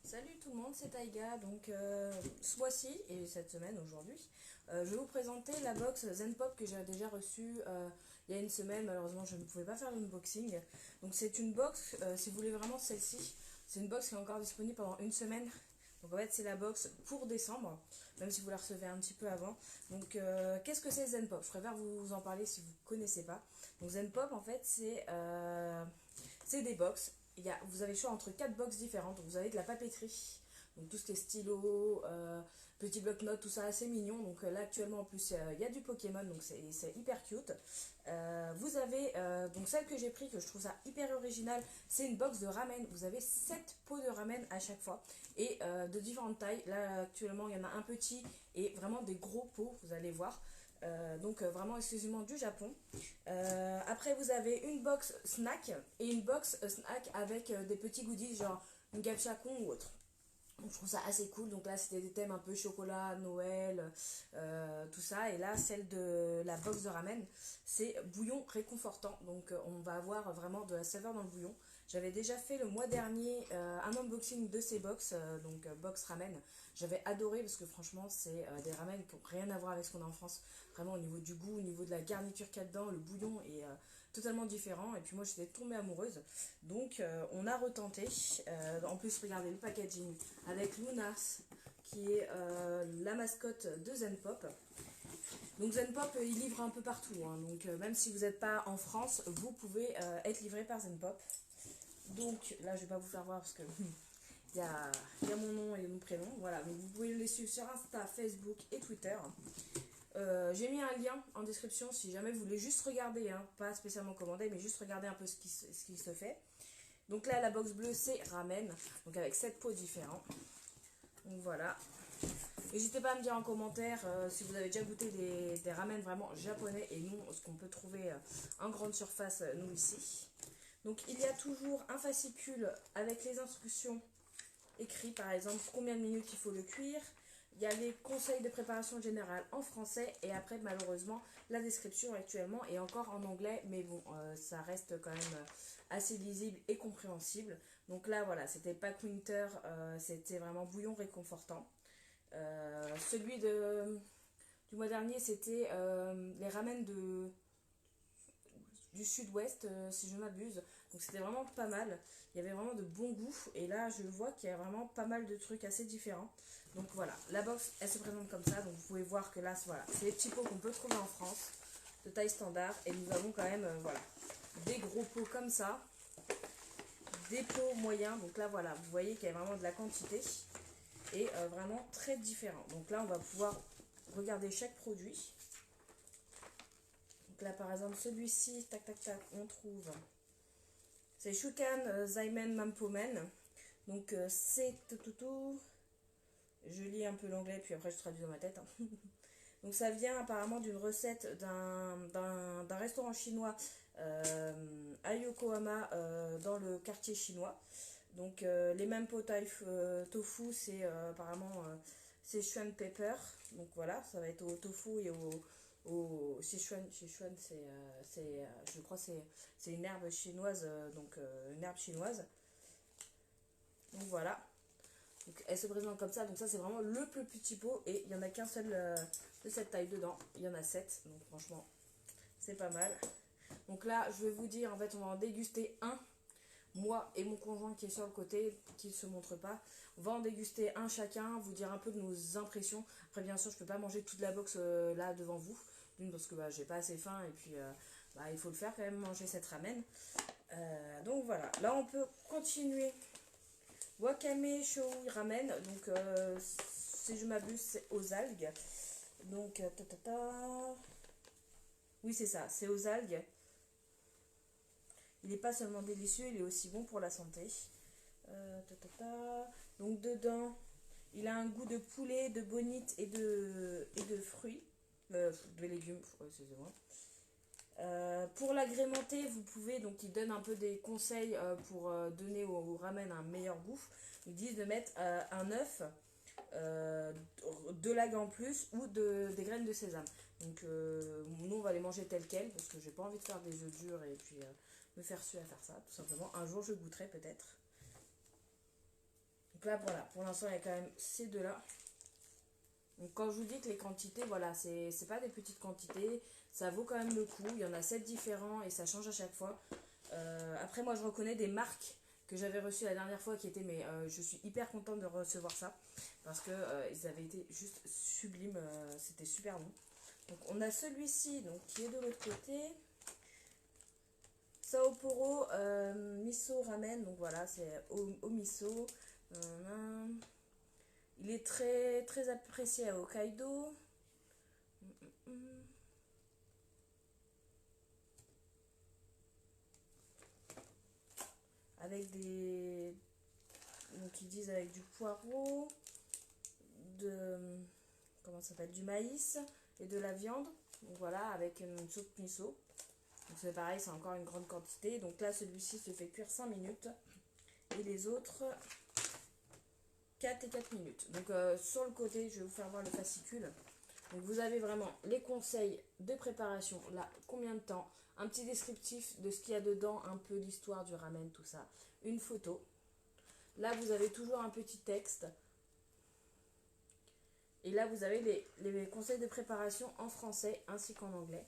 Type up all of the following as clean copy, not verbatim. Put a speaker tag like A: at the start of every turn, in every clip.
A: Salut tout le monde, c'est Taïga. Donc ce mois-ci et cette semaine aujourd'hui, je vais vous présenter la box Zen Pop que j'ai déjà reçue il y a une semaine. Malheureusement, je ne pouvais pas faire l'unboxing. Donc c'est une box, si vous voulez vraiment celle-ci, c'est une box qui est encore disponible pendant une semaine. Donc en fait, c'est la box pour décembre, même si vous la recevez un petit peu avant. Donc qu'est-ce que c'est Zen Pop? Je préfère vous en parler si vous ne connaissez pas. Donc Zen Pop, en fait, c'est des box. Vous avez le choix entre 4 box différentes. Donc vous avez de la papeterie, donc tout ce qui est stylo, petit bloc-notes, tout ça assez mignon. Donc là actuellement en plus il y a du Pokémon, donc c'est hyper cute. Vous avez donc celle que j'ai pris, que je trouve ça hyper original, c'est une box de ramen. Vous avez 7 pots de ramen à chaque fois et de différentes tailles. Là actuellement il y en a un petit et vraiment des gros pots, vous allez voir. Donc vraiment exclusivement du Japon. Après vous avez une box snack et une box snack avec des petits goodies genre une gachapon ou autre. Donc je trouve ça assez cool. Donc là c'était des thèmes un peu chocolat, Noël, tout ça. Et là celle de la box de ramen, c'est bouillon réconfortant. Donc on va avoir vraiment de la saveur dans le bouillon. J'avais déjà fait le mois dernier un unboxing de ces box, donc box ramen. J'avais adoré parce que franchement c'est des ramen qui n'ont rien à voir avec ce qu'on a en France. Vraiment au niveau du goût, au niveau de la garniture qu'il y a dedans, le bouillon est totalement différent. Et puis moi j'étais tombée amoureuse. Donc on a retenté. En plus regardez le packaging avec Lunas qui est la mascotte de Zen Pop. Donc Zen Pop il livre un peu partout, hein. Donc même si vous n'êtes pas en France, vous pouvez être livré par Zen Pop. Donc là je vais pas vous faire voir parce que il y a mon nom et mon prénom. Voilà, donc vous pouvez les suivre sur Insta, Facebook et Twitter. J'ai mis un lien en description si jamais vous voulez juste regarder, hein, pas spécialement commander, mais juste regarder un peu ce qui se fait. Donc là, la box bleue, c'est ramen, donc avec 7 pots différents. Donc voilà. N'hésitez pas à me dire en commentaire si vous avez déjà goûté des ramen vraiment japonais et non ce qu'on peut trouver en grande surface, nous ici. Donc il y a toujours un fascicule avec les instructions écrites, par exemple combien de minutes il faut le cuire. Il y a les conseils de préparation générale en français et après malheureusement la description actuellement est encore en anglais, mais bon ça reste quand même assez lisible et compréhensible. Donc là voilà, c'était Pack Winter, c'était vraiment bouillon réconfortant. Du mois dernier c'était les ramen du sud-ouest, si je m'abuse. Donc c'était vraiment pas mal. Il y avait vraiment de bons goûts. Et là, je vois qu'il y a vraiment pas mal de trucs assez différents. Donc voilà, la box, elle se présente comme ça. Donc vous pouvez voir que là, voilà, c'est les petits pots qu'on peut trouver en France, de taille standard. Et nous avons quand même, voilà, des gros pots comme ça, des pots moyens. Donc là, voilà, vous voyez qu'il y a vraiment de la quantité. Et vraiment très différent. Donc là, on va pouvoir regarder chaque produit. Donc là, par exemple, celui-ci, tac, tac, tac, on trouve. C'est Shukan Zaimen Mampomen. Donc c'est tout. Je lis un peu l'anglais, puis après je traduis dans ma tête, hein. Donc ça vient apparemment d'une recette d'un restaurant chinois à Yokohama, dans le quartier chinois. Donc les Mampo tofu, c'est apparemment c'est Sichuan pepper. Donc voilà, ça va être au tofu et au Sichuan je crois c'est une herbe chinoise, donc une herbe chinoise. Donc voilà. Donc elle se présente comme ça. Donc ça c'est vraiment le plus petit pot et il n'y en a qu'un seul de cette taille dedans. Il y en a 7. Donc franchement c'est pas mal. Donc là je vais vous dire, en fait on va en déguster un. Moi et mon conjoint qui est sur le côté, qui ne se montre pas, on va en déguster un chacun, vous dire un peu de nos impressions. Après bien sûr je peux pas manger toute la box là devant vous. D'une parce que bah, j'ai pas assez faim et puis bah, il faut le faire quand même, manger cette ramen. Donc voilà, là on peut continuer. Wakame Shoui Ramen, donc si je m'abuse, c'est aux algues. Donc, oui, c'est ça, c'est aux algues. Il n'est pas seulement délicieux, il est aussi bon pour la santé. Donc, dedans, il a un goût de poulet, de bonite et de fruits. De légumes, excusez-moi. Pour l'agrémenter, vous pouvez, donc ils donnent un peu des conseils pour donner au ramen un meilleur goût. Ils disent de mettre un œuf, euh, de l'ail en plus ou des graines de sésame. Donc nous on va les manger telles quelles parce que j'ai pas envie de faire des œufs durs et puis me faire suer à faire ça tout simplement. Un jour je goûterai peut-être. Donc là, voilà, pour l'instant, il y a quand même ces deux-là. Donc quand je vous dis que les quantités, voilà, c'est pas des petites quantités, ça vaut quand même le coup. Il y en a 7 différents et ça change à chaque fois. Après, moi, je reconnais des marques que j'avais reçues la dernière fois qui étaient, mais je suis hyper contente de recevoir ça parce que ils avaient été juste sublimes, c'était super bon. Donc on a celui-ci donc qui est de l'autre côté. Sapporo miso ramen, donc voilà, c'est au miso. Il est très très apprécié à Hokkaido. Avec des, donc ils disent avec du poireau, de, comment ça s'appelle, du maïs et de la viande. Donc voilà, avec une soupe miso. Donc c'est pareil, c'est encore une grande quantité. Donc là, celui-ci se fait cuire 5 minutes. Et les autres, 4 et 4 minutes. Donc sur le côté, je vais vous faire voir le fascicule. Donc vous avez vraiment les conseils de préparation, là, combien de temps, un petit descriptif de ce qu'il y a dedans, un peu l'histoire du ramen, tout ça, une photo. Là, vous avez toujours un petit texte. Et là, vous avez les conseils de préparation en français ainsi qu'en anglais.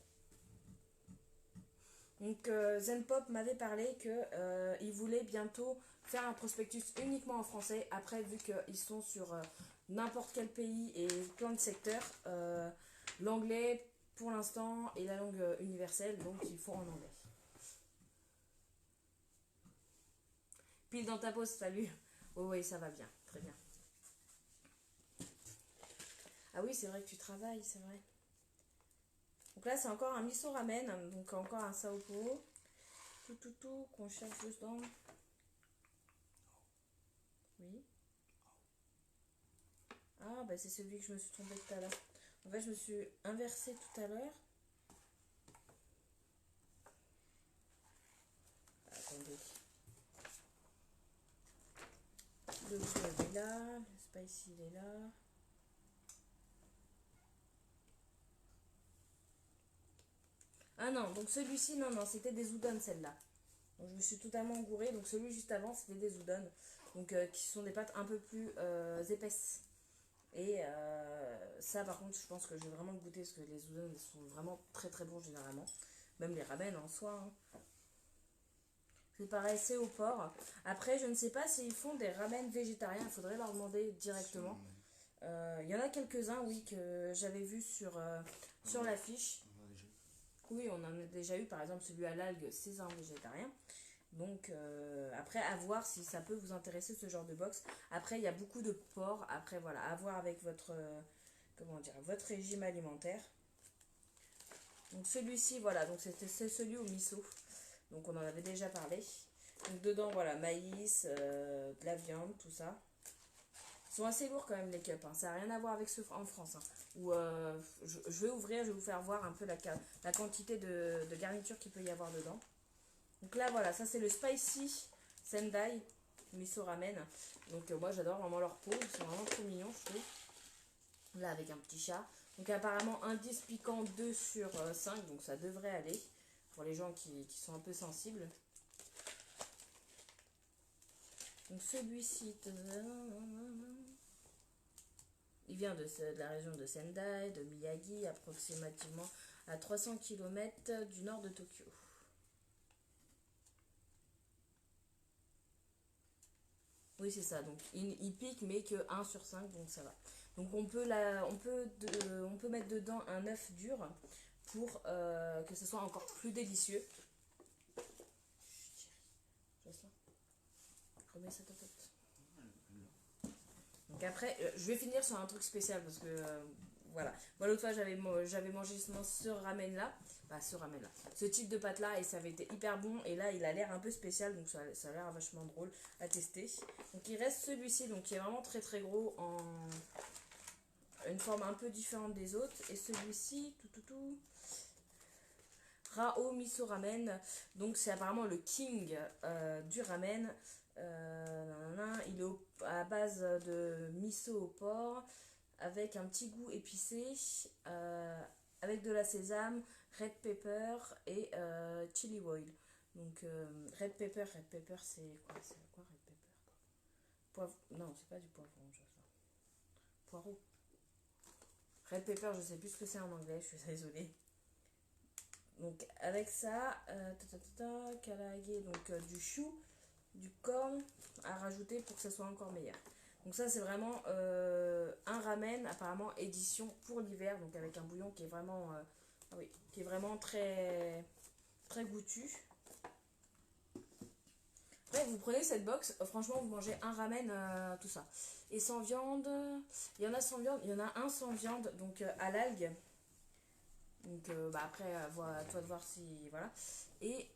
A: Donc Zenpop m'avait parlé qu'il voulait bientôt faire un prospectus uniquement en français. Après, vu qu'ils sont sur n'importe quel pays et plein de secteurs, l'anglais pour l'instant est la langue universelle, donc il faut en anglais. Pile dans ta pause, salut. Oh oui, ça va bien, très bien. Ah oui, c'est vrai que tu travailles, c'est vrai. Donc là, c'est encore un miso ramen, donc encore un Sapporo. Tout, qu'on cherche juste dans... Oui. Ah, bah c'est celui que je me suis trompée tout à l'heure. En fait, je me suis inversée tout à l'heure. Attendez. Le bleu est là, le spicy il est là. Ah non, donc celui-ci, non, c'était des udon celle-là. Donc je me suis totalement gourée. Donc celui juste avant, c'était des udon. Donc qui sont des pâtes un peu plus épaisses. Et ça, par contre, je pense que je vais vraiment le goûter parce que les udon sont vraiment très très bons généralement. Même les ramen en soi. Hein. C'est pareil, c'est au porc. Après, je ne sais pas s'ils font des ramen végétariens. Il faudrait leur demander directement. Il y en a quelques-uns, oui, que j'avais vu sur l'affiche. Oui, on en a déjà eu, par exemple, celui à l'algue, c'est un végétarien. Donc, après, à voir si ça peut vous intéresser ce genre de box. Après, il y a beaucoup de porc. Après, voilà, à voir avec votre, comment dire, votre régime alimentaire. Donc, celui-ci, voilà, donc c'est celui au miso. Donc, on en avait déjà parlé. Donc, dedans, voilà, maïs, de la viande, tout ça. Ils sont assez lourds quand même les cups, hein. Ça n'a rien à voir avec ceux en France. Hein. Où, je vais ouvrir, je vais vous faire voir un peu la quantité de garniture qu'il peut y avoir dedans. Donc là voilà, ça c'est le spicy sendai miso ramen. Donc moi j'adore vraiment leur peau, ils sont vraiment trop mignons je trouve. Là avec un petit chat. Donc apparemment indice piquant 2 sur 5, donc ça devrait aller pour les gens qui sont un peu sensibles. Donc celui-ci, il vient de la région de Sendai, de Miyagi, approximativement à 300 km du nord de Tokyo. Oui, c'est ça. Donc, il pique, mais que 1 sur 5, donc ça va. Donc, on peut mettre dedans un œuf dur pour que ce soit encore plus délicieux. Remets ça ta tête. Donc après, je vais finir sur un truc spécial parce que voilà. Moi l'autre fois j'avais mangé ce ramen là, ce ramen là, ce type de pâte là et ça avait été hyper bon et là il a l'air un peu spécial donc ça a l'air vachement drôle à tester. Donc il reste celui-ci donc qui est vraiment très très gros en une forme un peu différente des autres et celui-ci Rao Miso Ramen, donc c'est apparemment le king du ramen. Il est à base de miso au porc avec un petit goût épicé, avec de la sésame, red pepper et chili oil. Donc red pepper c'est quoi red pepper? poivre. Non, c'est pas du poivron, ça. Poireau. Red pepper, je sais plus ce que c'est en anglais, je suis désolée. Donc avec ça, karaage, donc du chou, du corn à rajouter pour que ça soit encore meilleur. Donc ça c'est vraiment un ramen apparemment édition pour l'hiver, donc avec un bouillon qui est vraiment, oui, qui est vraiment très très goûtu. Ouais, vous prenez cette box, franchement vous mangez un ramen, tout ça. Et sans viande, il y en a sans viande, il y en a un sans viande, donc à l'algue. Donc bah après, à toi de voir si. Voilà. Et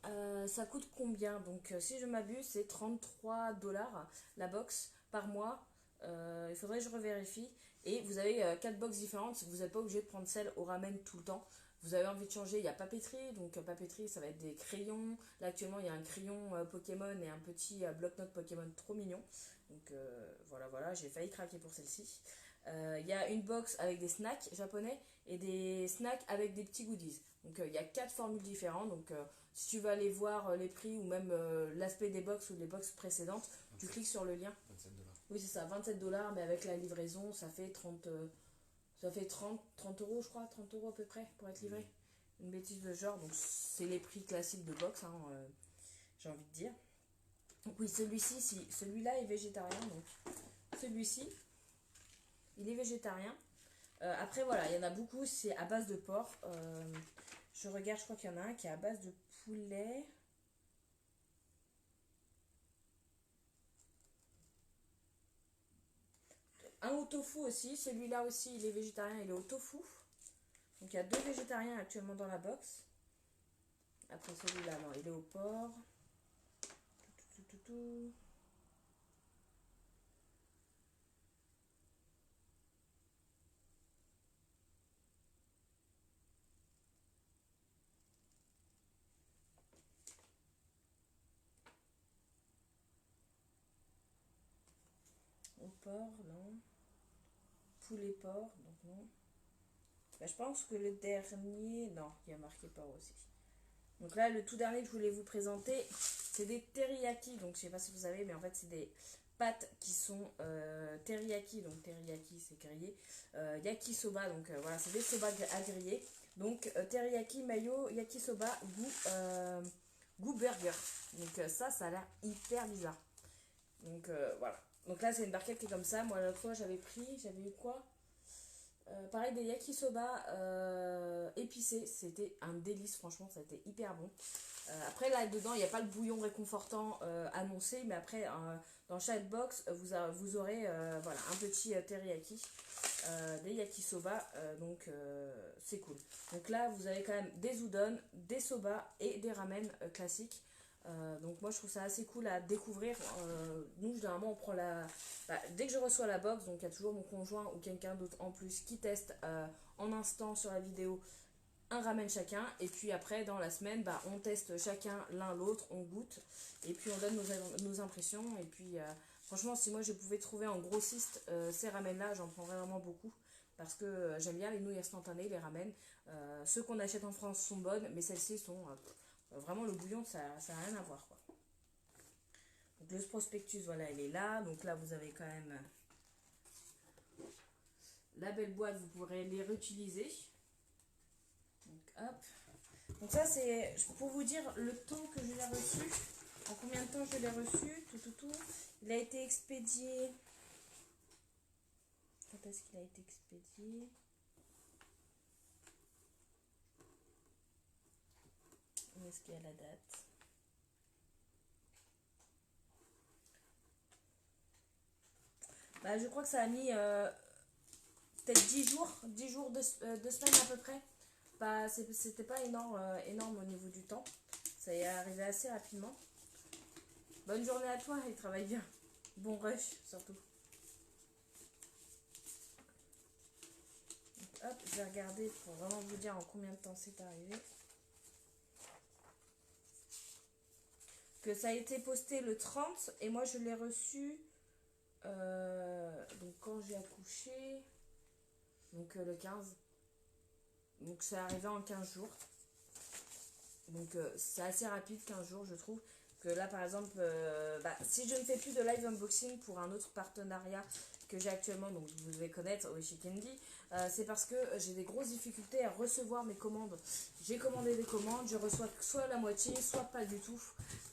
A: ça coûte combien? Donc si je m'abuse, c'est 33 $ la box par mois. Il faudrait que je revérifie. Et vous avez 4 box différentes. Vous n'êtes pas obligé de prendre celle au ramen tout le temps. Vous avez envie de changer, il y a papeterie. Donc papeterie, ça va être des crayons. Là actuellement, il y a un crayon Pokémon et un petit bloc-notes Pokémon trop mignon. Donc voilà, voilà, j'ai failli craquer pour celle-ci. Il y a une box avec des snacks japonais et des snacks avec des petits goodies. Donc il y a 4 formules différentes. Donc si tu veux aller voir les prix ou même l'aspect des box ou des box précédentes, 27. Tu cliques sur le lien.
B: 27 $.
A: Oui, c'est ça, 27 $, mais avec la livraison, ça fait 30, ça fait 30 euros, je crois, 30 € à peu près pour être livré. Une bêtise de genre, donc c'est les prix classiques de box, hein, j'ai envie de dire. Donc oui, celui-ci, celui-là est végétarien, donc celui-ci, il est végétarien. Après, voilà, il y en a beaucoup, c'est à base de porc. Je regarde, je crois qu'il y en a un qui est à base de poulet. Un au tofu aussi, celui-là aussi, il est végétarien, il est au tofu. Donc il y a 2 végétariens actuellement dans la box. Après celui-là, non, il est au porc. Tout. Au porc, non. Poulet porc, donc non. Bah, je pense que le dernier, non, il y a marqué porc aussi. Donc là, le tout dernier que je voulais vous présenter, c'est des teriyaki. Donc je sais pas si vous savez, mais en fait, c'est des pâtes qui sont teriyaki. Donc teriyaki, c'est grillé. Yakisoba, donc voilà, c'est des soba à griller. Donc teriyaki, mayo, yakisoba, goût burger. Donc ça a l'air hyper bizarre. Donc voilà. Donc là, c'est une barquette qui est comme ça. Moi, l'autre fois, j'avais eu quoi? Pareil, des yakisoba épicés, c'était un délice, franchement, ça a été hyper bon. Après, là-dedans, il n'y a pas le bouillon réconfortant annoncé, mais après, dans chaque box, vous aurez voilà, un petit teriyaki, des yakisoba, donc c'est cool. Donc là, vous avez quand même des udon, des soba et des ramen classiques. Donc moi je trouve ça assez cool à découvrir. Nous généralement on prend dès que je reçois la box, donc il y a toujours mon conjoint ou quelqu'un d'autre en plus qui teste en instant sur la vidéo un ramen chacun. Et puis après dans la semaine on teste chacun l'un l'autre, on goûte et puis on donne nos impressions. Et puis franchement si moi je pouvais trouver en grossiste ces ramen là, j'en prendrais vraiment beaucoup. Parce que j'aime bien les nouilles instantanées, les ramen. Ceux qu'on achète en France sont bonnes, mais celles-ci sont... vraiment, le bouillon, ça n'a rien à voir, quoi. Donc, le prospectus, voilà, il est là. Donc là, vous avez quand même la belle boîte. Vous pourrez les réutiliser. Donc, hop. Donc ça, c'est pour vous dire le temps que je l'ai reçu. En combien de temps je l'ai reçu. Tout. Il a été expédié... Quand est-ce qu'il a été expédié? Où est-ce qu'il y a la date? Je crois que ça a mis peut-être 10 jours, 2 semaines à peu près. C'était pas énorme au niveau du temps. Ça y est arrivé assez rapidement. Bonne journée à toi, il travaille bien. Bon rush surtout. Donc, hop, je vais regarder pour vraiment vous dire en combien de temps c'est arrivé. Que ça a été posté le 30 et moi je l'ai reçu donc quand j'ai accouché, donc le 15. Donc c'est arrivé en 15 jours. Donc c'est assez rapide, 15 jours je trouve. que là par exemple, si je ne fais plus de live unboxing pour un autre partenariat que j'ai actuellement, donc vous devez connaître, Oishi Candy, c'est parce que j'ai des grosses difficultés à recevoir mes commandes. J'ai commandé des commandes, je reçois soit la moitié, soit pas du tout.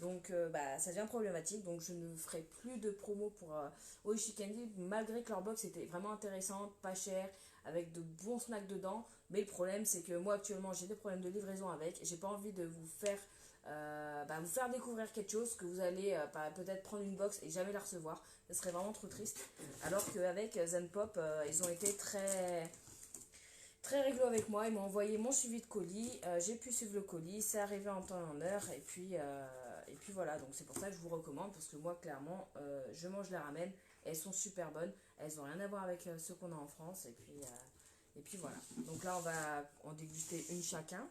A: Donc ça devient problématique. Donc je ne ferai plus de promo pour Oishi Candy, malgré que leur box était vraiment intéressante, pas chère, avec de bons snacks dedans. Mais le problème, c'est que moi actuellement j'ai des problèmes de livraison avec. J'ai pas envie de vous faire découvrir quelque chose que vous allez peut-être prendre une box et jamais la recevoir. Ce serait vraiment trop triste. Alors qu'avec Zenpop, ils ont été très très réglo avec moi. Ils m'ont envoyé mon suivi de colis. J'ai pu suivre le colis. C'est arrivé en temps et en heure. Et puis voilà. Donc c'est pour ça que je vous recommande. Parce que moi, clairement, je mange les ramen. Elles sont super bonnes. Elles n'ont rien à voir avec ceux qu'on a en France. Et puis voilà. Donc là, on va en déguster une chacun.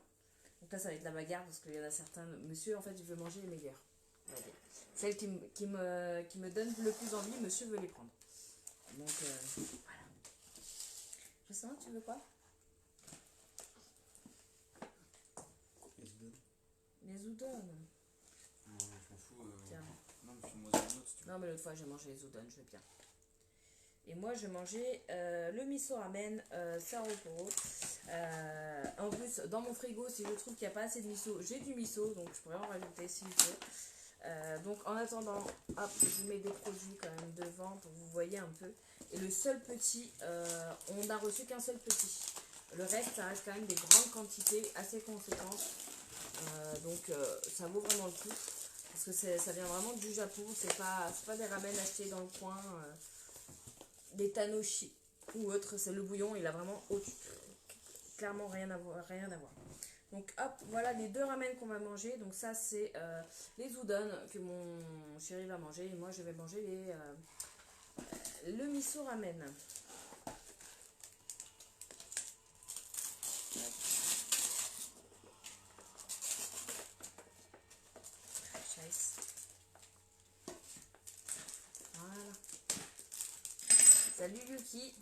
A: Donc là, ça va être la bagarre parce qu'il y en a certains. Monsieur, en fait, il veut manger les meilleurs. On va dire. Celles qui me donne le plus envie, monsieur veut les prendre. Donc voilà. Je sens, tu veux quoi? Les udon.
B: Non, je m'en fous.
A: Tiens.
B: Non, mais fais-moi un autre si tu veux.
A: Non, mais l'autre fois, j'ai mangé les udon, je veux bien. Et moi, je mangeais le miso ramen Sapporo. En plus, dans mon frigo, si je trouve qu'il n'y a pas assez de miso, j'ai du miso, donc je pourrais en rajouter s'il faut. Donc en attendant, hop, je vous mets des produits quand même devant pour que vous voyez un peu. Et le seul petit, on n'a reçu qu'un seul petit. Le reste, ça reste quand même des grandes quantités assez conséquentes. Ça vaut vraiment le coup. Parce que ça vient vraiment du Japon. C'est pas des ramen achetés dans le coin, des tanoshi ou autre. C'est le bouillon, il a vraiment clairement rien à voir. Donc hop, voilà les deux ramen qu'on va manger. Donc ça c'est les udon que mon chéri va manger. Et moi je vais manger le miso ramen. Voilà. Salut Yuki.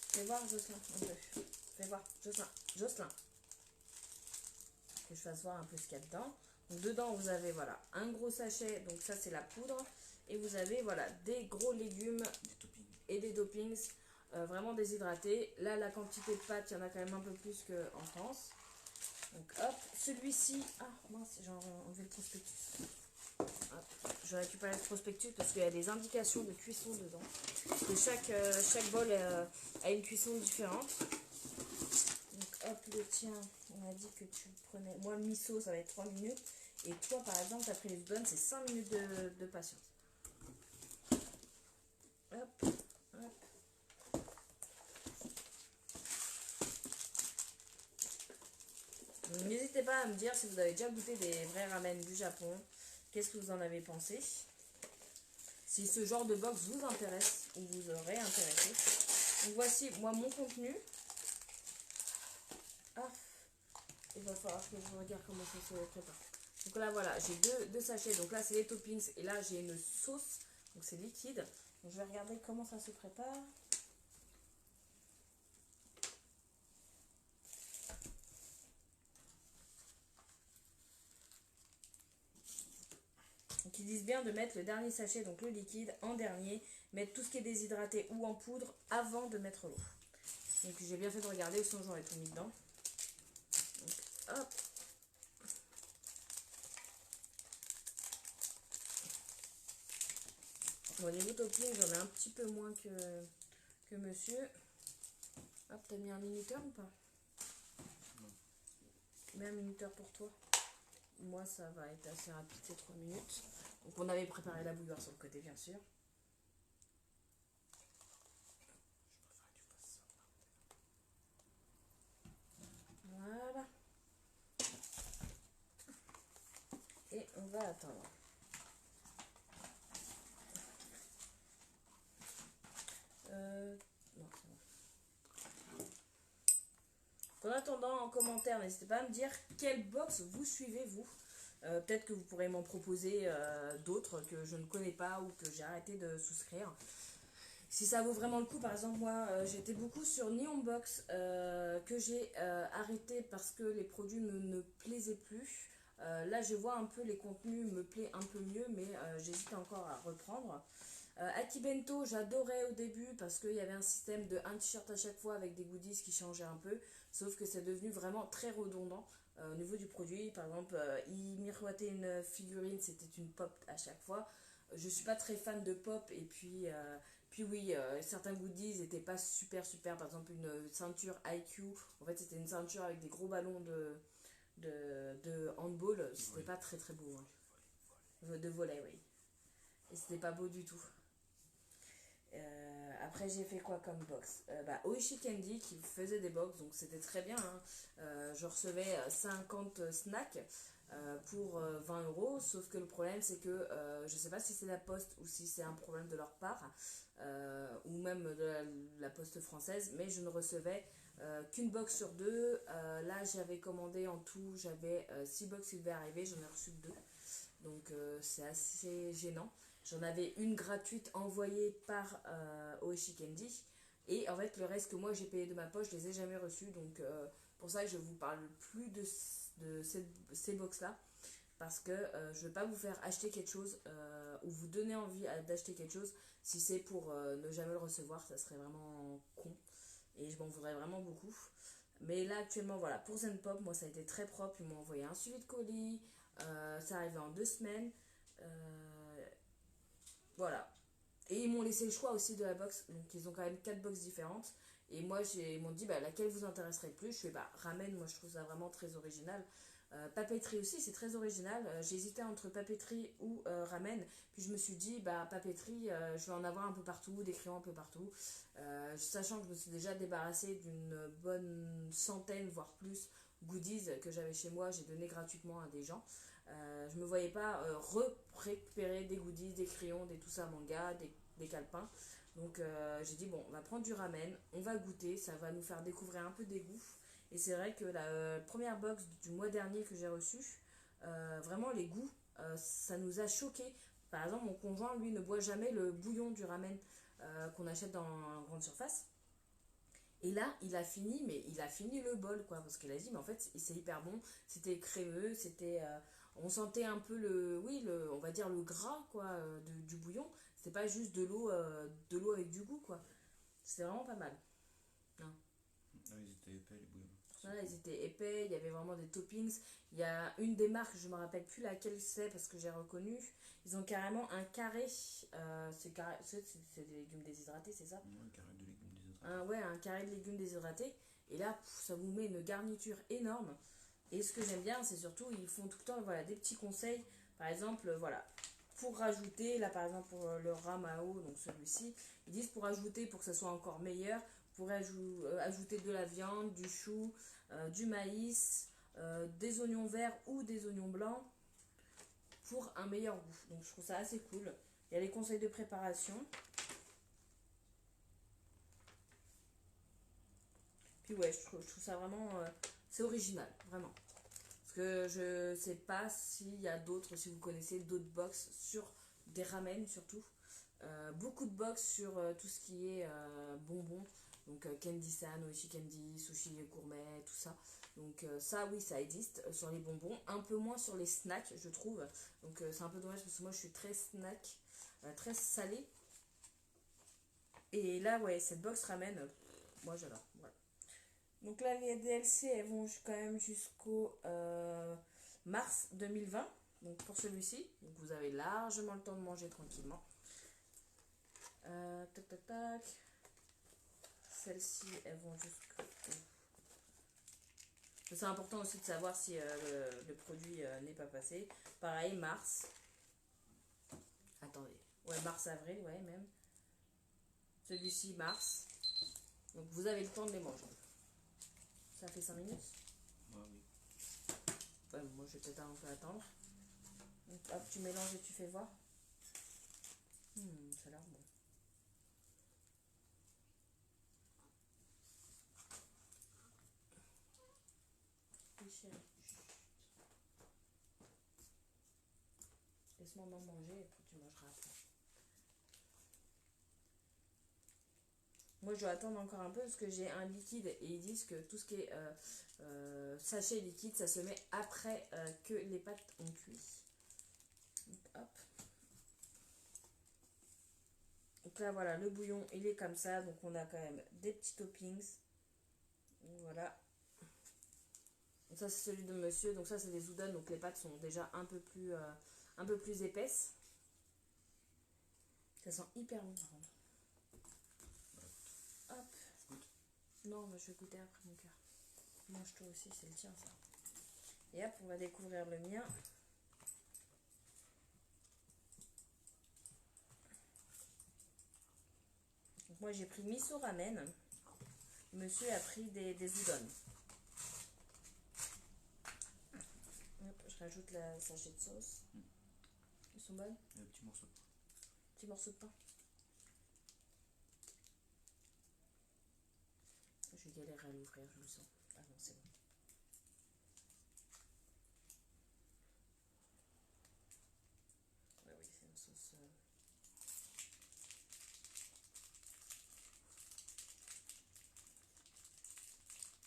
A: Fais voir Jocelyn un peu. Fais voir Jocelyn. Que je fasse voir un peu ce qu'il y a dedans. Donc dedans vous avez voilà un gros sachet, donc ça c'est la poudre. Et vous avez voilà des gros légumes et des toppings vraiment déshydratés. Là la quantité de pâtes, il y en a quand même un peu plus qu'en France. Donc hop, celui-ci, ah mince, j'ai enlevé le prospectus. Hop, je récupère le prospectus parce qu'il y a des indications de cuisson dedans. Et chaque bol a une cuisson différente. Donc hop, le tien, on a dit que tu prenais. Moi, le miso, ça va être 3 minutes. Et toi, par exemple, tu as pris les bonnes, c'est 5 minutes de patience. Hop, hop. N'hésitez pas à me dire si vous avez déjà goûté des vrais ramen du Japon. Qu'est-ce que vous en avez pensé? Si ce genre de box vous intéresse ou vous aurait intéressé. Donc voici moi mon contenu. Ah, il va falloir que je regarde comment ça se prépare. Donc là voilà, j'ai deux sachets. Donc là c'est les toppings et là j'ai une sauce. Donc c'est liquide. Donc je vais regarder comment ça se prépare. Donc ils disent bien de mettre le dernier sachet, donc le liquide, en dernier. Mettre tout ce qui est déshydraté ou en poudre avant de mettre l'eau. Donc j'ai bien fait de regarder, sinon j'aurais tout mis dedans. Donc, hop. Bon, au niveau topping, j'en ai un petit peu moins que monsieur. Hop, t'as mis un minuteur ou pas?
B: Non.
A: Mets un minuteur pour toi. Moi, ça va être assez rapide, c'est 3 minutes. Donc on avait préparé la bouilloire sur le côté, bien sûr. Voilà. Et on va attendre. Non, c'est bon. En attendant, en commentaire, n'hésitez pas à me dire quelle box vous suivez, vous. Peut-être que vous pourrez m'en proposer d'autres que je ne connais pas ou que j'ai arrêté de souscrire. Si ça vaut vraiment le coup, par exemple, moi j'étais beaucoup sur Neon Box que j'ai arrêté parce que les produits ne me plaisaient plus. Là, je vois un peu les contenus me plaît un peu mieux, mais j'hésite encore à reprendre. Akibento, j'adorais au début parce qu'il y avait un système de un t-shirt à chaque fois avec des goodies qui changeaient un peu, sauf que c'est devenu vraiment très redondant au niveau du produit. Par exemple, il miroitait une figurine, c'était une pop à chaque fois. Je suis pas très fan de pop et puis oui, certains goodies n'étaient pas super super. Par exemple, une ceinture IQ, en fait c'était une ceinture avec des gros ballons de handball, c'était pas très très beau. De volley, oui. Et c'était pas beau du tout. Après j'ai fait quoi comme box, Oishi Candy qui faisait des box, donc c'était très bien, hein. Je recevais 50 snacks pour 20 euros, sauf que le problème c'est que je sais pas si c'est la poste ou si c'est un problème de leur part, ou même de la poste française, mais je ne recevais qu'une box sur deux. Là j'avais commandé en tout, j'avais 6 box qui devaient arriver, j'en ai reçu que 2, donc c'est assez gênant. J'en avais une gratuite envoyée par Oishi Candy. Et en fait, le reste que moi j'ai payé de ma poche, je les ai jamais reçus. Donc, pour ça, je vous parle plus de ces box-là. Parce que je ne veux pas vous faire acheter quelque chose ou vous donner envie d'acheter quelque chose si c'est pour ne jamais le recevoir. Ça serait vraiment con. Et je m'en voudrais vraiment beaucoup. Mais là, actuellement, voilà, pour Zenpop, moi ça a été très propre. Ils m'ont envoyé un suivi de colis. Ça arrivait en 2 semaines. Voilà. Et ils m'ont laissé le choix aussi de la box. Donc ils ont quand même 4 box différentes. Et moi, ils m'ont dit laquelle vous intéresserait le plus. Je fais ramen, moi je trouve ça vraiment très original. Papeterie aussi, c'est très original. J'ai hésité entre papeterie ou ramen. Puis je me suis dit, papeterie, je vais en avoir un peu partout, des crayons un peu partout. Sachant que je me suis déjà débarrassée d'une bonne centaine, voire plus, goodies que j'avais chez moi. J'ai donné gratuitement à des gens. Je me voyais pas récupérer des goodies, des crayons, tout ça manga, des calepins. Donc j'ai dit bon, on va prendre du ramen, on va goûter, ça va nous faire découvrir un peu des goûts. Et c'est vrai que la première box du mois dernier que j'ai reçue, vraiment les goûts, ça nous a choqués. Par exemple, mon conjoint, lui, ne boit jamais le bouillon du ramen qu'on achète dans une grande surface. Et là, il a fini le bol, quoi, parce qu'il a dit, mais en fait, c'est hyper bon, c'était crémeux, on sentait un peu on va dire le gras, quoi, du bouillon. C'était pas juste de l'eau avec du goût, quoi. C'était vraiment pas mal. Non.
B: Ah, ils étaient épais les bouillons.
A: Voilà, ils étaient épais, il y avait vraiment des toppings. Il y a une des marques, je me rappelle plus laquelle c'est parce que j'ai reconnu. Ils ont carrément un carré. C'est des légumes déshydratés, c'est ça?
B: Ouais, un carré de légumes déshydratés.
A: Ouais, un carré de légumes déshydratés. Et là, ça vous met une garniture énorme. Et ce que j'aime bien, c'est surtout, ils font tout le temps des petits conseils. Par exemple, pour rajouter, là par exemple pour le ramao, donc celui-ci, ils disent pour ajouter, pour que ça soit encore meilleur, pour ajouter de la viande, du chou, du maïs, des oignons verts ou des oignons blancs pour un meilleur goût. Donc je trouve ça assez cool. Il y a les conseils de préparation. Puis ouais, je trouve ça vraiment... c'est original, vraiment. Parce que je sais pas s'il y a d'autres, si vous connaissez d'autres box sur des ramen surtout. Beaucoup de box sur tout ce qui est bonbons. Donc Candy-san, Oishi Candy, Sushi Gourmet, tout ça. Donc ça oui, ça existe sur les bonbons. Un peu moins sur les snacks, je trouve. Donc c'est un peu dommage parce que moi je suis très snack, très salé. Et là ouais, cette box ramen, moi j'adore. Voilà. Donc là, les DLC, elles vont quand même jusqu'au mars 2020. Donc pour celui-ci, donc vous avez largement le temps de manger tranquillement. Tac tac tac. Celles-ci, elles vont jusqu'au... C'est important aussi de savoir si le produit n'est pas passé. Pareil, mars. Attendez. Ouais, mars-avril, ouais, même. Celui-ci, mars. Donc vous avez le temps de les manger. Ça fait 5 minutes?
B: Ouais, oui.
A: Ouais, moi je vais peut-être un peu attendre. Donc, hop, tu mélanges et tu fais voir. Ça a l'air bon. Oui, chérie. Laisse-moi m'en manger et puis tu mangeras après. Moi, je dois attendre encore un peu parce que j'ai un liquide et ils disent que tout ce qui est sachet liquide, ça se met après que les pâtes ont cuit. Donc, hop. Donc là, voilà, le bouillon, il est comme ça. Donc, on a quand même des petits toppings. Voilà. Donc ça, c'est celui de monsieur. Donc ça, c'est des udon. Donc les pâtes sont déjà un peu plus épaisses. Ça sent hyper bon, par contre. Hop. Non, mais je vais goûter après, mon cœur. Mange-toi aussi, c'est le tien, ça. Et hop, on va découvrir le mien. Donc moi, j'ai pris miso ramen. Monsieur a pris des udon. Hop, je rajoute la sachet de sauce. Ils sont bonnes?
B: Et un petit morceau de pain.
A: Petit morceau de pain. Je vais galérer à l'ouvrir, je le sens. Ah non, c'est bon. Ouais, oui, c'est une sauce.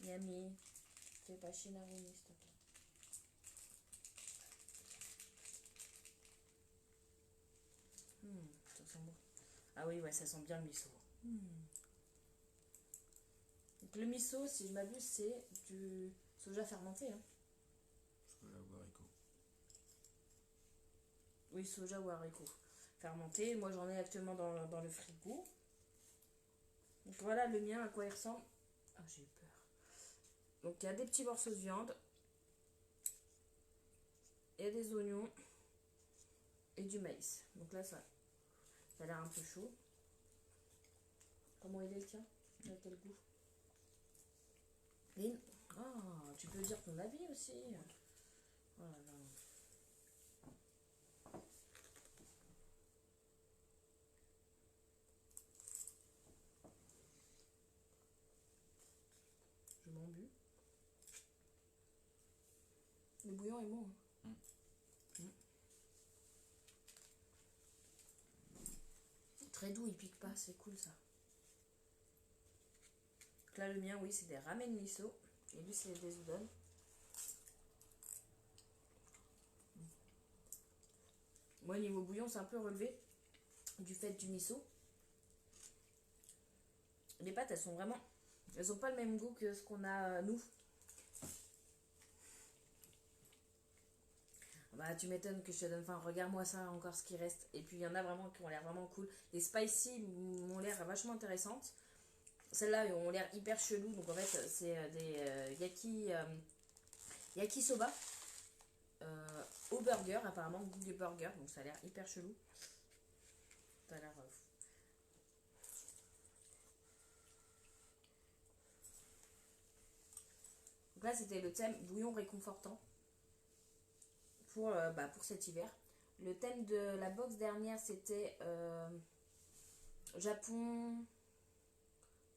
A: Yummy. Fais pas chinaroni, s'il te plaît. Ça sent bon. Ah oui, ouais, ça sent bien le miso. Donc le miso, si je m'abuse, c'est du soja fermenté. Hein.
B: Soja ou haricot.
A: Oui, soja ou haricot fermenté. Moi, j'en ai actuellement dans le frigo. Donc voilà le mien, à quoi il ressemble. Ah, j'ai eu peur. Donc il y a des petits morceaux de viande. Il y a des oignons. Et du maïs. Donc là, ça a l'air un peu chaud. Comment il est le tien? Il a quel goût? Et... Oh, tu peux dire ton avis aussi. Oh là là. Je m'en bus. Le bouillon est bon. Hein. Très doux, il pique pas, c'est cool ça. Donc là, le mien, oui, c'est des ramen miso. Et lui, c'est des udon. Moi, niveau bouillon, c'est un peu relevé du fait du miso. Les pâtes, elles sont vraiment... Elles n'ont pas le même goût que ce qu'on a nous. Bah, tu m'étonnes que je te donne faim. Regarde-moi ça, encore ce qui reste. Et puis, il y en a vraiment qui ont l'air vraiment cool. Les spicy ont l'air vachement intéressantes. Celles-là ont l'air hyper chelou. Donc, en fait, c'est des yakisoba au burger, apparemment, goût de burger. Donc, ça a l'air hyper chelou. Ça a l'air fou. Donc là, c'était le thème bouillon réconfortant pour cet hiver. Le thème de la box dernière, c'était Japon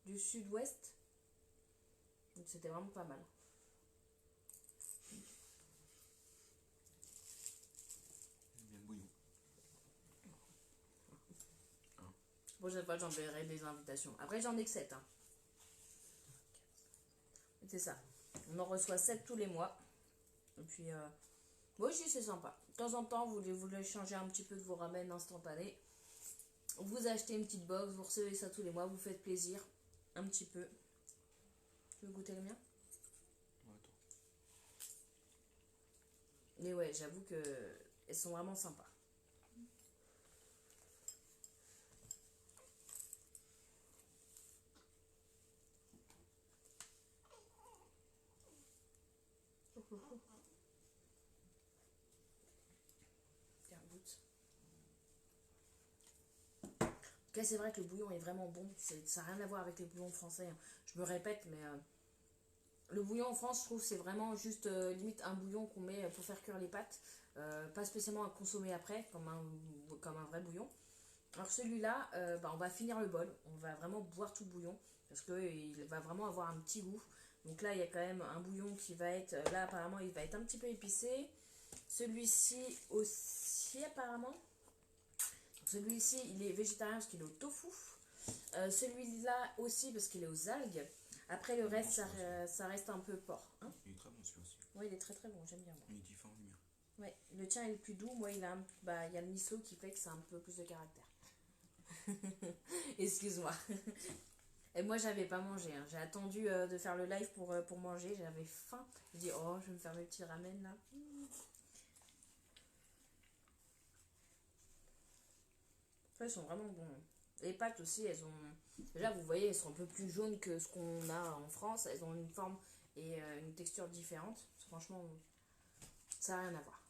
A: du sud-ouest. Donc c'était vraiment pas mal.
B: Bien le bouillon.
A: Bon, cette fois, j'enverrai des invitations. Après, j'en ai que 7. Hein. C'est ça. On en reçoit 7 tous les mois. Et puis, moi aussi, c'est sympa. De temps en temps, vous voulez changer un petit peu de vos ramen instantanés. Vous achetez une petite box, vous recevez ça tous les mois, vous faites plaisir. Un petit peu. Tu veux goûter le mien?
B: Ouais, attends.
A: Mais ouais, j'avoue que elles sont vraiment sympas. Tiens, goûte. En tout cas, c'est vrai que le bouillon est vraiment bon. Ça n'a rien à voir avec les bouillons français. Hein. Je me répète, mais le bouillon en France, je trouve, c'est vraiment juste limite un bouillon qu'on met pour faire cuire les pâtes. Pas spécialement à consommer après, comme un vrai bouillon. Alors celui-là, on va finir le bol. On va vraiment boire tout le bouillon. Parce qu'il va vraiment avoir un petit goût. Donc là, il y a quand même un bouillon qui va être... Là, apparemment, il va être un petit peu épicé. Celui-ci aussi, apparemment. Celui-ci, il est végétarien parce qu'il est au tofu. Celui-là aussi parce qu'il est aux algues. Après le reste, ça reste un peu porc. Hein.
B: Il est très bon celui-là aussi.
A: Oui, il est très très bon, j'aime bien. Moi.
B: Il est différent du mien.
A: Ouais, le tien est le plus doux, moi il y a le miso qui fait que c'est un peu plus de caractère. Excuse-moi. Et moi j'avais pas mangé, hein. J'ai attendu de faire le live pour manger, j'avais faim. Je dis oh je vais me faire mes petits ramen là. Enfin, ils sont vraiment bons. Les pâtes aussi, elles ont... Déjà vous voyez, elles sont un peu plus jaunes que ce qu'on a en France. Elles ont une forme et une texture différente. Franchement, ça n'a rien à voir.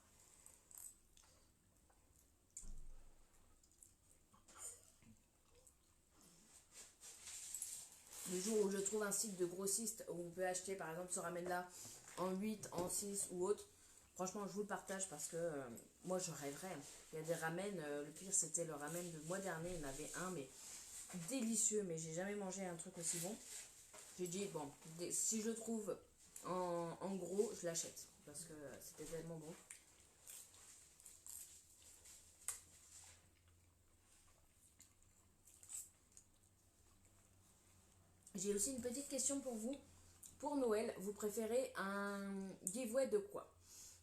A: Le jour où je trouve un site de grossiste où on peut acheter par exemple ce ramen là en 8, en 6 ou autre, franchement je vous le partage parce que moi je rêverais. Il y a des ramen, le pire c'était le ramen de mois dernier, il y en avait un mais délicieux, mais j'ai jamais mangé un truc aussi bon. J'ai dit bon, si je le trouve en gros, je l'achète parce que c'était tellement bon. J'ai aussi une petite question pour vous. Pour Noël, vous préférez un giveaway de quoi?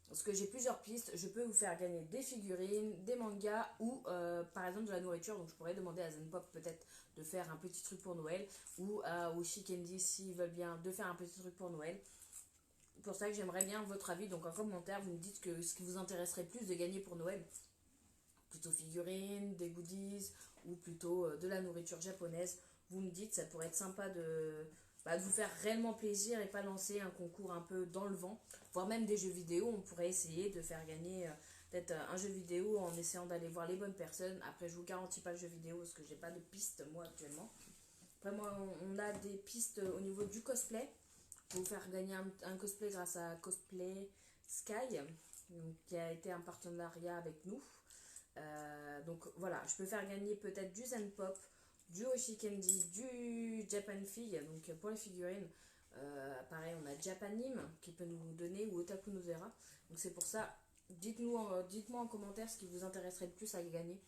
A: Parce que j'ai plusieurs pistes. Je peux vous faire gagner des figurines, des mangas ou par exemple de la nourriture. Donc je pourrais demander à Zenpop peut-être de faire un petit truc pour Noël ou à Oshi Candy s'ils veulent bien de faire un petit truc pour Noël. Pour ça que j'aimerais bien votre avis. Donc en commentaire, vous me dites que ce qui vous intéresserait plus de gagner pour Noël. Plutôt figurines, des goodies ou plutôt de la nourriture japonaise. Vous me dites, ça pourrait être sympa de vous faire réellement plaisir et pas lancer un concours un peu dans le vent. Voire même des jeux vidéo, on pourrait essayer de faire gagner peut-être un jeu vidéo en essayant d'aller voir les bonnes personnes. Après, je vous garantis pas le jeu vidéo parce que j'ai pas de piste moi actuellement. Après, moi, on a des pistes au niveau du cosplay. Pour vous faire gagner un cosplay grâce à Cosplay Sky, donc, qui a été un partenariat avec nous. Donc voilà, je peux faire gagner peut-être du Zen Pop, du Oshi Candy, du Japan Fig. Donc pour les figurines, pareil, on a Japanim qui peut nous donner ou Otaku Nozera. Donc c'est pour ça, dites-moi en commentaire ce qui vous intéresserait le plus à gagner.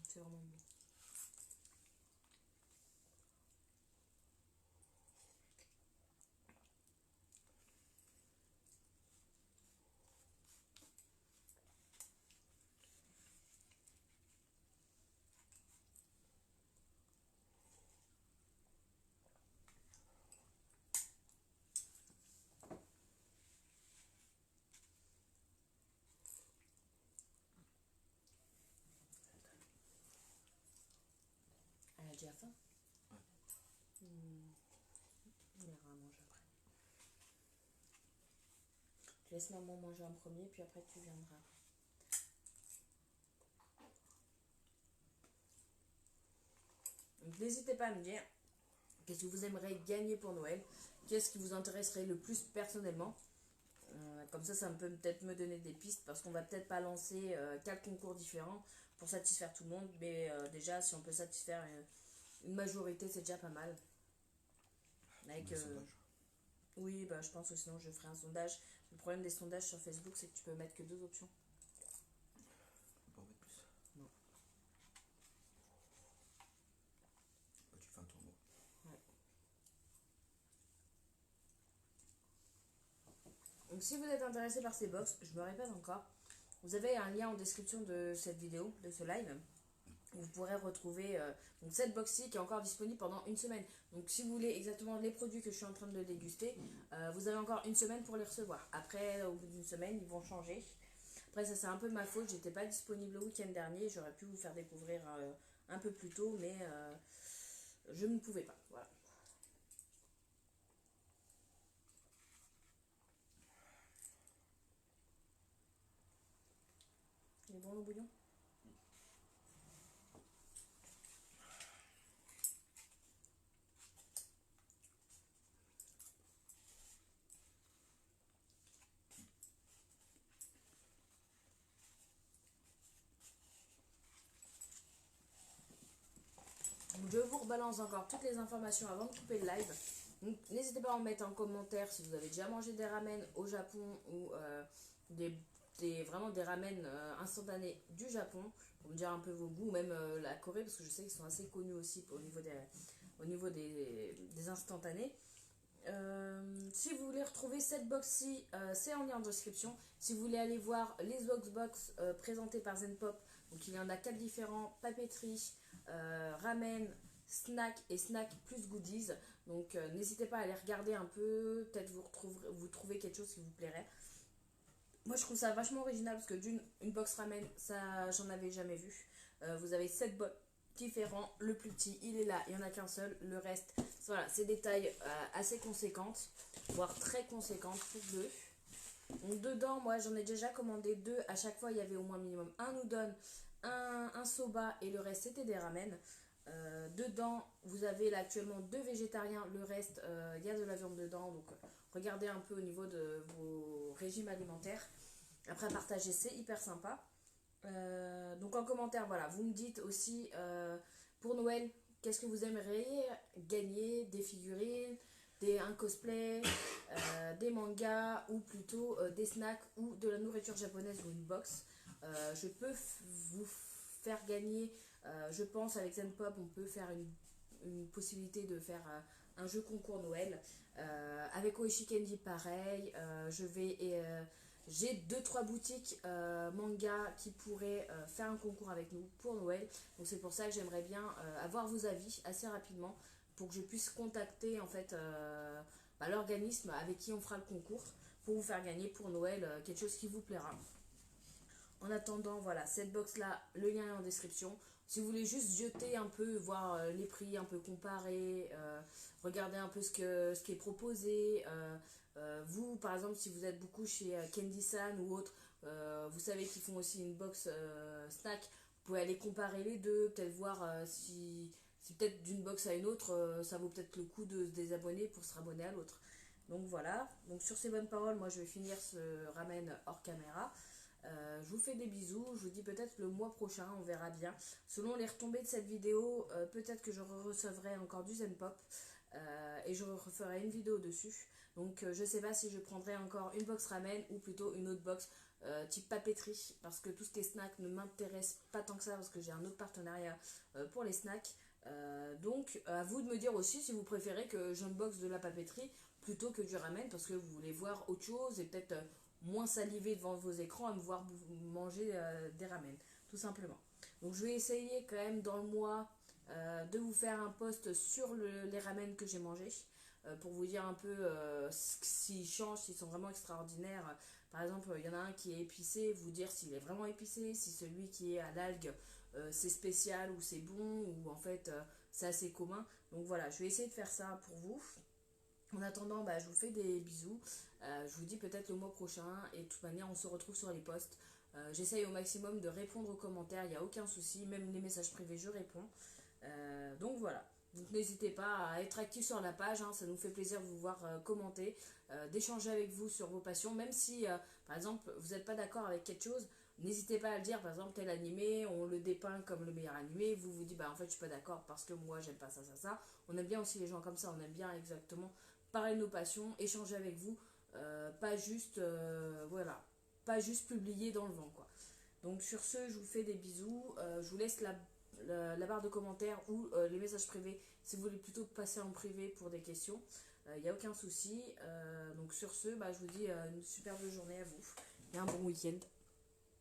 A: C'est vraiment bon. Elle a déjà faim.
B: Ouais.
A: On ira manger après. Je laisse maman manger en premier, puis après tu viendras. Donc n'hésitez pas à me dire qu'est-ce que vous aimeriez gagner pour Noël, qu'est-ce qui vous intéresserait le plus personnellement. Comme ça peut peut-être me donner des pistes parce qu'on va peut-être pas lancer 4 concours différents pour satisfaire tout le monde, mais déjà si on peut satisfaire une majorité c'est déjà pas mal. Avec, oui, bah, je pense que sinon je ferai un sondage. Le problème des sondages sur Facebook c'est que tu peux mettre que 2 options.
B: On peut en mettre plus.
A: Non.
B: Bah, tu fais un tournoi.
A: Ouais. Donc si vous êtes intéressé par ces box, je me répète encore, vous avez un lien en description de cette vidéo, de ce live. Vous pourrez retrouver donc cette box-ci qui est encore disponible pendant une semaine. Donc si vous voulez exactement les produits que je suis en train de déguster, vous avez encore une semaine pour les recevoir. Après, au bout d'une semaine, ils vont changer. Après, ça c'est un peu ma faute, j'étais pas disponible le week-end dernier, j'aurais pu vous faire découvrir un peu plus tôt, mais je ne pouvais pas. Voilà. Il est bon le bouillon? Donc, je vous rebalance encore toutes les informations avant de couper le live. Donc n'hésitez pas à en mettre en commentaire si vous avez déjà mangé des ramen au Japon ou vraiment des ramen instantanés du Japon, pour me dire un peu vos goûts, même la Corée, parce que je sais qu'ils sont assez connus aussi au niveau des instantanés. Si vous voulez retrouver cette box-ci, c'est en lien en description. Si vous voulez aller voir les box présentées par Zenpop, donc il y en a 4 différents: papeterie, ramen, snack et snack plus goodies. Donc n'hésitez pas à aller regarder un peu, peut-être vous trouvez quelque chose qui vous plairait. Moi je trouve ça vachement original parce que une box ramen, ça j'en avais jamais vu. Vous avez 7 bols différents, le plus petit il est là, il n'y en a qu'un seul, le reste voilà, c'est des tailles assez conséquentes, voire très conséquentes pour deux. Donc dedans, moi j'en ai déjà commandé 2, à chaque fois il y avait au moins minimum un udon, un soba et le reste c'était des ramen. Dedans vous avez là actuellement 2 végétariens, le reste il y a de la viande dedans, donc regardez un peu au niveau de vos régimes alimentaires. Après partager, c'est hyper sympa. Donc en commentaire, voilà, vous me dites aussi pour Noël, qu'est-ce que vous aimeriez gagner, des figurines, un cosplay, des mangas ou plutôt des snacks ou de la nourriture japonaise ou une box. Je peux vous faire gagner, je pense avec Zenpop, on peut faire une possibilité de faire un jeu concours Noël. Avec Oishi Candy pareil, j'ai 2-3 boutiques manga qui pourraient faire un concours avec nous pour Noël. Donc c'est pour ça que j'aimerais bien avoir vos avis assez rapidement pour que je puisse contacter en fait l'organisme avec qui on fera le concours pour vous faire gagner pour Noël quelque chose qui vous plaira. En attendant, voilà, cette box là, le lien est en description. Si vous voulez juste jeter un peu, voir les prix, un peu comparer, regarder un peu ce qui est proposé. Vous, par exemple, si vous êtes beaucoup chez Candy-san ou autre, vous savez qu'ils font aussi une box snack. Vous pouvez aller comparer les deux, peut-être voir si peut-être d'une box à une autre, ça vaut peut-être le coup de se désabonner pour se rabonner à l'autre. Donc voilà, donc sur ces bonnes paroles, moi je vais finir ce ramen hors caméra. Je vous fais des bisous, je vous dis peut-être le mois prochain, on verra bien. Selon les retombées de cette vidéo, peut-être que je recevrai encore du Zenpop et je referai une vidéo dessus. Donc je sais pas si je prendrai encore une box ramen ou plutôt une autre box type papeterie, parce que tout ce qui est snack ne m'intéresse pas tant que ça, parce que j'ai un autre partenariat pour les snacks. Donc à vous de me dire aussi si vous préférez que j'unbox de la papeterie plutôt que du ramen, parce que vous voulez voir autre chose et peut-être moins saliver devant vos écrans à me voir manger des ramen, tout simplement. Donc je vais essayer quand même dans le mois de vous faire un post sur les ramen que j'ai mangés, pour vous dire un peu s'ils changent, s'ils sont vraiment extraordinaires. Par exemple, il y en a un qui est épicé, vous dire s'il est vraiment épicé, si celui qui est à l'algue c'est spécial ou c'est bon, ou en fait c'est assez commun. Donc voilà, je vais essayer de faire ça pour vous. En attendant, je vous fais des bisous. Je vous dis peut-être le mois prochain. Et de toute manière, on se retrouve sur les posts. J'essaye au maximum de répondre aux commentaires. Il n'y a aucun souci. Même les messages privés, je réponds. Donc voilà. Donc n'hésitez pas à être actif sur la page. Ça nous fait plaisir de vous voir commenter. D'échanger avec vous sur vos passions. Même si, par exemple, vous n'êtes pas d'accord avec quelque chose, n'hésitez pas à le dire. Par exemple, tel animé, on le dépeint comme le meilleur animé. Vous vous dites, en fait, je suis pas d'accord parce que moi, j'aime pas ça, ça, ça. On aime bien aussi les gens comme ça. On aime bien exactement parler de nos passions, échanger avec vous, pas juste pas juste publier dans le vent, quoi. Donc sur ce, je vous fais des bisous, je vous laisse la barre de commentaires ou les messages privés si vous voulez plutôt passer en privé pour des questions, il n'y a aucun souci. Donc sur ce, je vous dis une superbe journée à vous et un bon week-end.